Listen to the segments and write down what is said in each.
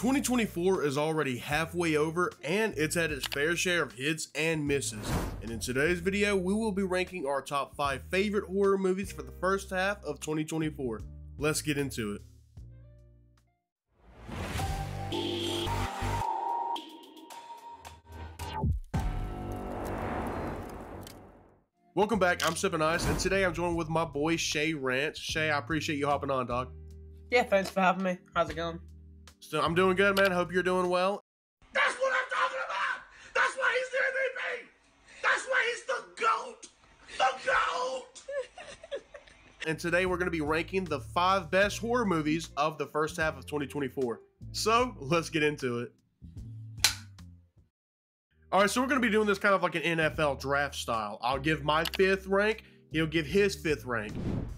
2024 is already halfway over and it's had its fair share of hits and misses. And in today's video, we will be ranking our top 5 favorite horror movies for the first half of 2024. Let's get into it. Welcome back, I'm Sippin, and today I'm joined with my boy Shay Rance. Shay, I appreciate you hopping on, dog. Yeah, thanks for having me. How's it going? So I'm doing good, man. Hope you're doing well. That's what I'm talking about! That's why he's the MVP! That's why he's the GOAT! The GOAT! And today we're going to be ranking the 5 best horror movies of the first half of 2024. So, let's get into it. Alright, so we're going to be doing this kind of like an NFL draft style. I'll give my 5th rank, he'll give his 5th rank.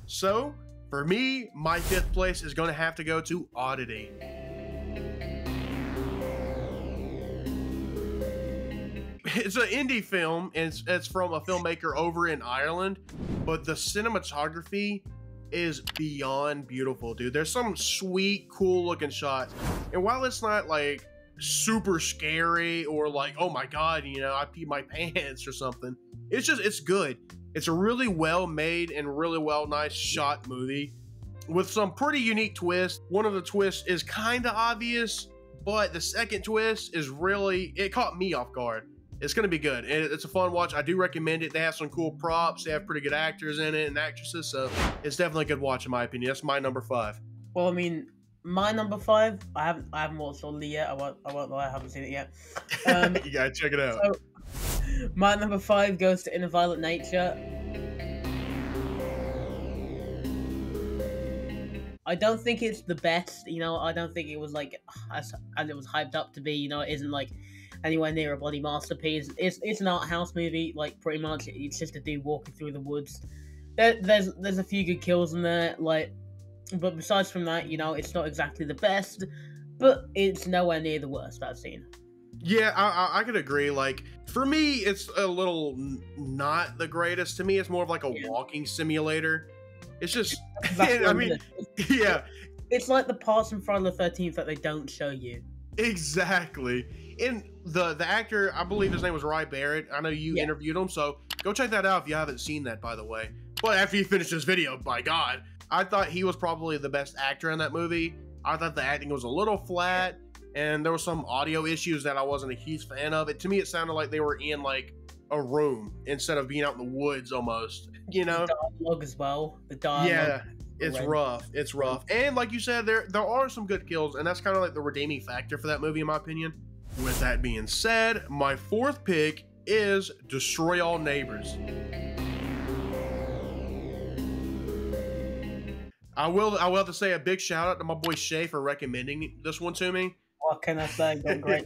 So, for me, my 5th place is going to have to go to Oddity. It's an indie film, and it's from a filmmaker over in Ireland, but the cinematography is beyond beautiful, dude. There's some sweet, cool looking shots, and while it's not like super scary or like, oh my god, you know, I peed my pants or something, it's good. It's a really well made and really nice shot movie with some pretty unique twists. One of the twists is kind of obvious, but the second twist is really, it caught me off guard. It's going to be good. It's a fun watch. I do recommend it. They have some cool props. They have pretty good actors in it and actresses. So it's definitely a good watch in my opinion. That's my number 5. Well, I mean, my number 5, I haven't watched all yet. I won't lie, I haven't seen it yet. You gotta check it out. So, my number 5 goes to In a Violent Nature. I don't think it's the best, you know. I don't think it was like as it was hyped up to be, you know. It isn't like anywhere near a bloody masterpiece. It's an art house movie, like pretty much. It's just a dude walking through the woods. There's a few good kills in there, like, but besides from that, you know, it's not exactly the best, but it's nowhere near the worst I've seen. Yeah, I could agree. Like, for me, it's a little not the greatest. To me, it's more of like a walking simulator. It's just, I mean, yeah. It's like the parts in Friday the 13th that they don't show you. Exactly. And the actor, I believe his name was Rye Barrett. I know you interviewed him, so go check that out if you haven't seen that, by the way. But after you finish this video, by God, I thought he was probably the best actor in that movie. I thought the acting was a little flat, and there were some audio issues that I wasn't a huge fan of. To me, it sounded like they were in like a room instead of being out in the woods almost, you know? The dialogue as well. The dialogue. Yeah, it's rough. It's rough. And like you said, there are some good kills, and that's kind of like the redeeming factor for that movie, in my opinion. With that being said, my 4th pick is Destroy All Neighbors. I will have to say a big shout out to my boy Shay for recommending this one to me. What can I say? Great.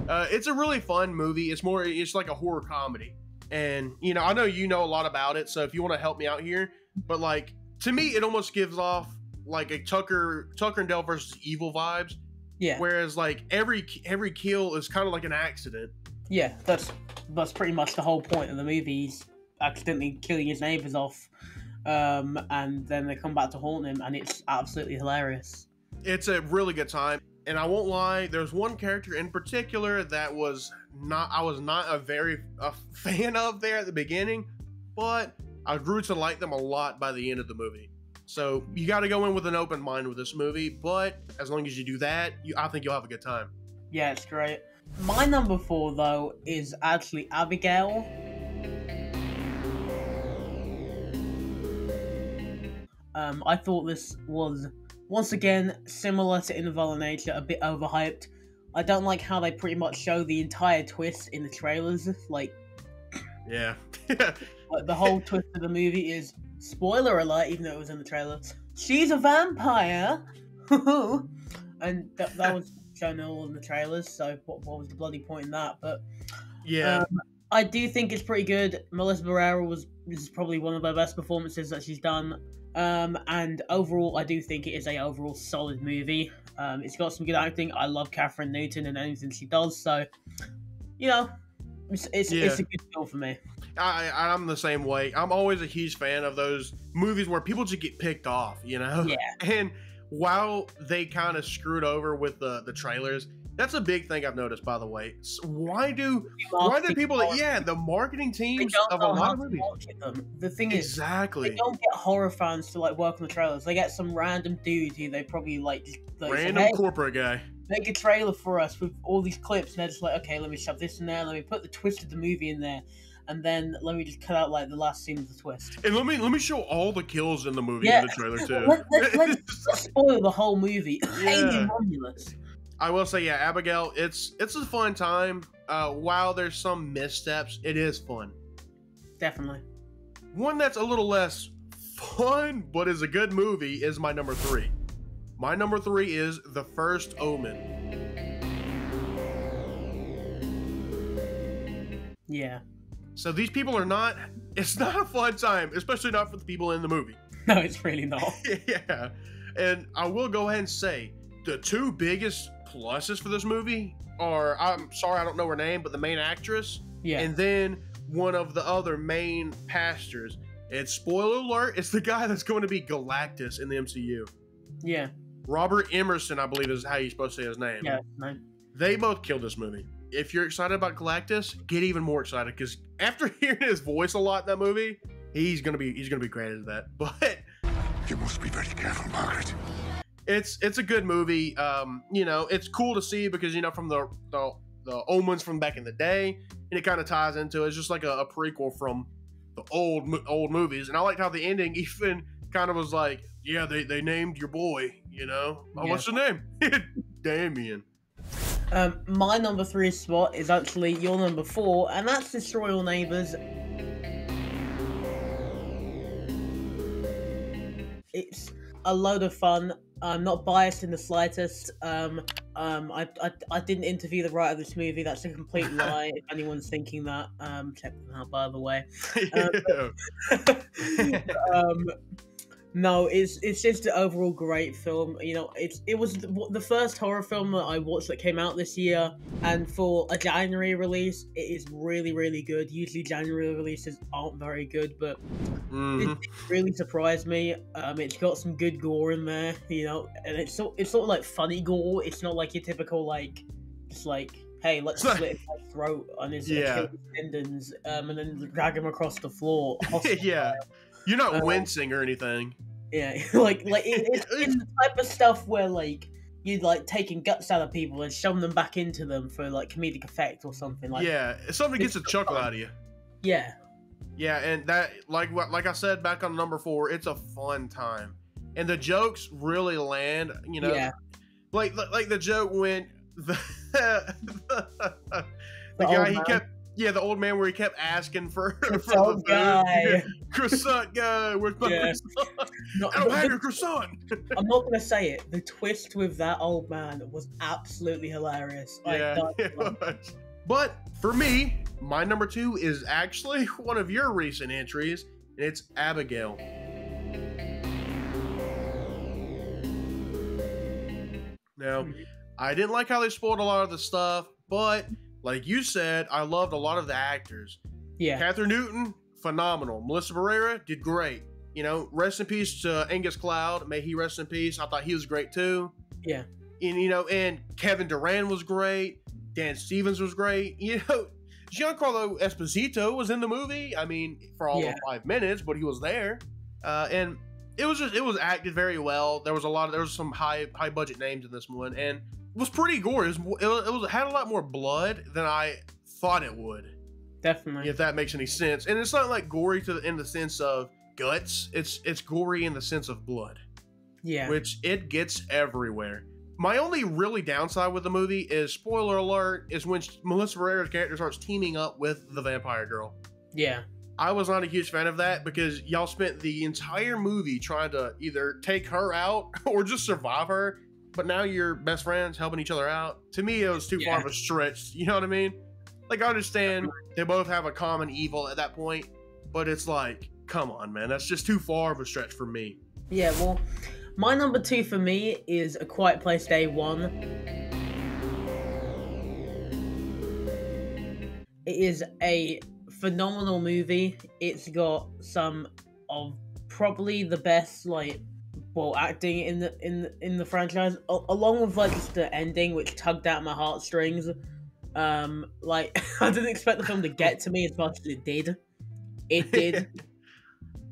It's a really fun movie. It's like a horror comedy. And, you know, I know you know a lot about it, so if you want to help me out here, but like, to me, it almost gives off like a Tucker and Dale versus Evil vibes. Yeah. Whereas like every kill is kind of like an accident. Yeah, that's pretty much the whole point of the movie. He's accidentally killing his neighbors off, and then they come back to haunt him, and it's absolutely hilarious. It's a really good time, and I won't lie, there's one character in particular that I was not a fan of there at the beginning, but I grew to like them a lot by the end of the movie. So you got to go in with an open mind with this movie, but as long as you do that, I think you'll have a good time. Yeah, it's great. My number 4, though, is actually Abigail. I thought this was, once again, similar to In a Violent Nature, a bit overhyped. I don't like how they pretty much show the entire twist in the trailers. Like, yeah. Like the whole twist of the movie is, spoiler alert, even though it was in the trailer, she's a vampire. And that was shown all in the trailers, so what was the bloody point in that? But yeah, I do think it's pretty good. Melissa Barrera is probably one of the best performances that she's done. And overall, I do think it is a overall solid movie. It's got some good acting. I love Catherine Newton and anything she does, so, you know, it's a good film for me. I'm the same way. I'm always a huge fan of those movies where people just get picked off, you know? Yeah. And while they kind of screwed over with the trailers, that's a big thing I've noticed, by the way. Why do people? Yeah, the marketing teams of a lot of movies. The thing is, exactly, they don't get horror fans to like work on the trailers. They get some random dude who they probably like random hey, corporate guy. Make a trailer for us with all these clips, and they're just like, okay, let me shove this in there, let me put the twist of the movie in there, and then let me just cut out like the last scene of the twist. And let me show all the kills in the movie in the trailer too. Let's spoil the whole movie. Yeah. Romulus. I will say, yeah, Abigail, it's a fun time. While there's some missteps, it is fun. Definitely. One that's a little less fun, but is a good movie, is my number 3. My number 3 is The First Omen. Yeah. So these people are not, it's not a fun time, especially not for the people in the movie. No, it's really not. Yeah. And I will go ahead and say, the 2 biggest pluses for this movie are, I'm sorry I don't know her name, but the main actress, and then one of the other main pastors. And spoiler alert, it's the guy that's going to be Galactus in the MCU. Yeah. Robert Emerson, I believe is how you're supposed to say his name. Yeah, no. They both killed this movie. If you're excited about Galactus, get even more excited, because after hearing his voice a lot in that movie, he's gonna be great at that. But you must be very careful, Margaret. It's a good movie. You know, it's cool to see because, you know, from the Omens from back in the day, and it kind of ties into it. It's just like a prequel from the old movies. And I liked how the ending even kind of was like, yeah, they named your boy, you know. Oh, what's your name? Damien. My number 3 spot is actually your number 4, and that's Destroy All Neighbors. It's a load of fun. I'm not biased in the slightest. I didn't interview the writer of this movie. That's a complete lie. If anyone's thinking that, check them out, by the way. No, it's just an overall great film. You know, it was the first horror film that I watched that came out this year, and for a January release, it is really, really good. Usually January releases aren't very good, but it really surprised me. It's got some good gore in there, you know, and it's sort of like funny gore. It's not like your typical like, just like, hey, let's slit his throat on his tendons, and then drag him across the floor. Yeah. You're not wincing or anything. Yeah, like it's the type of stuff where like you'd like taking guts out of people and shoving them back into them for like comedic effect or something like. Yeah, something gets a chuckle out of you. Yeah. Yeah, and that like I said back on number 4, it's a fun time, and the jokes really land. You know, like the joke when the guy he kept. Yeah, the old man where he kept asking for the food. Guy. Croissant guy, where's my croissant? No, I don't have your croissant. I'm not gonna say it. The twist with that old man was absolutely hilarious. But for me, my number 2 is actually one of your recent entries, and it's Abigail. Now, I didn't like how they spoiled a lot of the stuff, but like you said, I loved a lot of the actors. Yeah. Catherine Newton, phenomenal. Melissa Barrera did great. You know, rest in peace to Angus Cloud. May he rest in peace. I thought he was great too. Yeah. And, you know, and Kevin Durant was great. Dan Stevens was great. You know, Giancarlo Esposito was in the movie. I mean, for all of 5 minutes, but he was there. And it was acted very well. There was some high budget names in this one, and it was pretty gory. It had a lot more blood than I thought it would. Definitely. If that makes any sense. And it's not like gory in the sense of guts. It's gory in the sense of blood. Yeah. Which it gets everywhere. My only really downside with the movie is, spoiler alert, is when Melissa Barrera's character starts teaming up with the vampire girl. Yeah. I was not a huge fan of that because y'all spent the entire movie trying to either take her out or just survive her. But now you're best friends helping each other out. To me, it was too far of a stretch. You know what I mean? Like, I understand they both have a common evil at that point, but it's like, come on, man. That's just too far of a stretch for me. Yeah, well, my number 2 for me is A Quiet Place Day 1. It is a phenomenal movie. It's got some of probably the best, like, well, acting in the franchise, along with like just the ending, which tugged at my heartstrings. Like I didn't expect the film to get to me as much as it did. It did.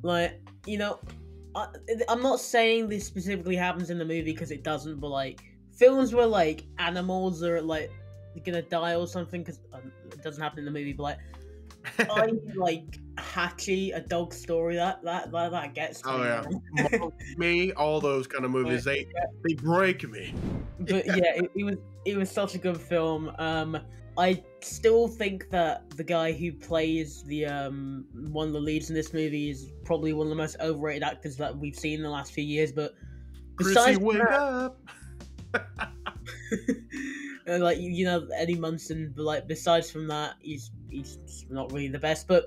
Like, you know, I'm not saying this specifically happens in the movie because it doesn't, but like films where like animals are like gonna die or something, because it doesn't happen in the movie, but like I like Hachi, a dog story that gets to Oh me. yeah, me, all those kind of movies, they break me. But yeah, it was such a good film. I still think that the guy who plays the one of the leads in this movie is probably one of the most overrated actors that we've seen in the last few years. But Chrissy, wake up! And like you know Eddie Munson, but like besides from that, he's not really the best. But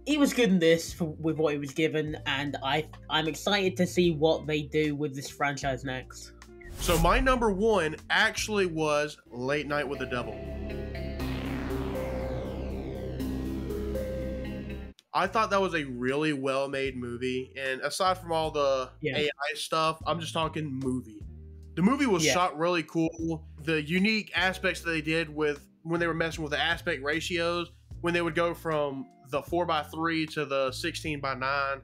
he was good in this with what he was given, and I'm excited to see what they do with this franchise next. So my number one actually was Late Night with the Devil. I thought that was a really well-made movie, and aside from all the AI stuff, I'm just talking movie. The movie was shot really cool. The unique aspects that they did with when they were messing with the aspect ratios, when they would go from the 4:3 to the 16:9,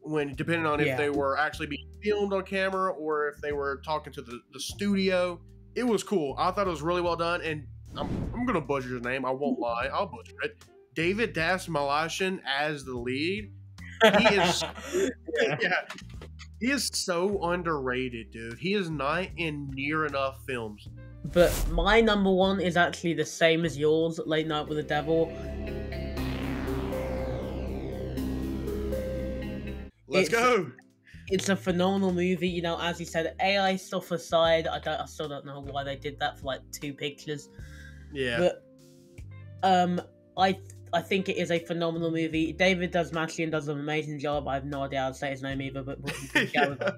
when depending on if they were actually being filmed on camera or if they were talking to the studio. It was cool. I thought it was really well done, and I'm gonna butcher his name. I won't lie. I'll butcher it. David Dastmalchian as the lead. He is he is so underrated, dude. He is not in near enough films. But my number one is actually the same as yours, Late Night with the Devil. Let's go. It's a phenomenal movie, you know. As you said, AI stuff aside, I still don't know why they did that for like 2 pictures. Yeah. But I think it is a phenomenal movie. David Dastmalchian does an amazing job. I have no idea how to say his name either, but we'll go with it.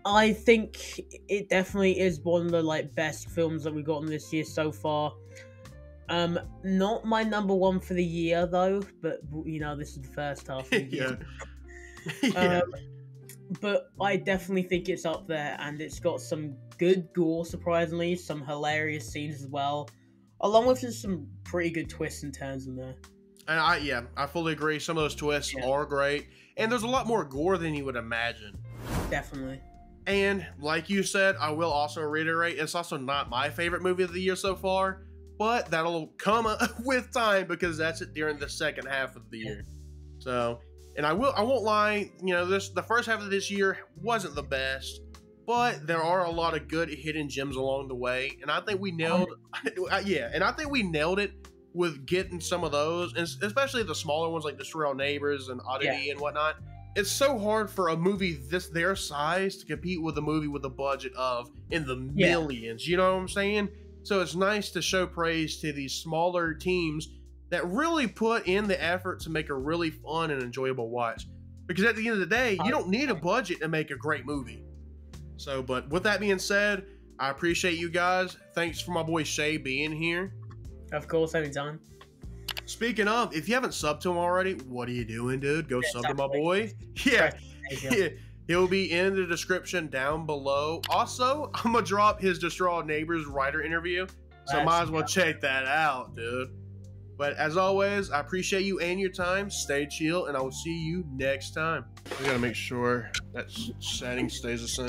I think it definitely is one of the like best films that we've gotten this year so far. Not my number one for the year though, but you know this is the first half of the year. But I definitely think it's up there, and it's got some good gore, surprisingly, some hilarious scenes as well, along with just some pretty good twists and turns in there. And I fully agree. Some of those twists are great, and there's a lot more gore than you would imagine. Definitely. And like you said, I will also reiterate, it's also not my favorite movie of the year so far, but that'll come with time because that's it during the second half of the year. So, and I won't lie, you know, the first half of this year wasn't the best, but there are a lot of good hidden gems along the way, and I think we nailed, and I think we nailed it with getting some of those, and especially the smaller ones like Destroy All Neighbors and Oddity and whatnot. It's so hard for a movie their size to compete with a movie with a budget of in the millions. You know what I'm saying? So it's nice to show praise to these smaller teams that really put in the effort to make a really fun and enjoyable watch. Because at the end of the day, you don't need a budget to make a great movie. So, but with that being said, I appreciate you guys. Thanks for my boy Shay being here. Of course, anytime. Speaking of, if you haven't subbed to him already, what are you doing, dude? Go sub to my boy. Yeah. He'll be in the description down below. Also, I'm going to drop his Destroy All Neighbors writer interview. So might as well check that out, dude. But as always, I appreciate you and your time. Stay chill, and I will see you next time. We got to make sure that setting stays the same.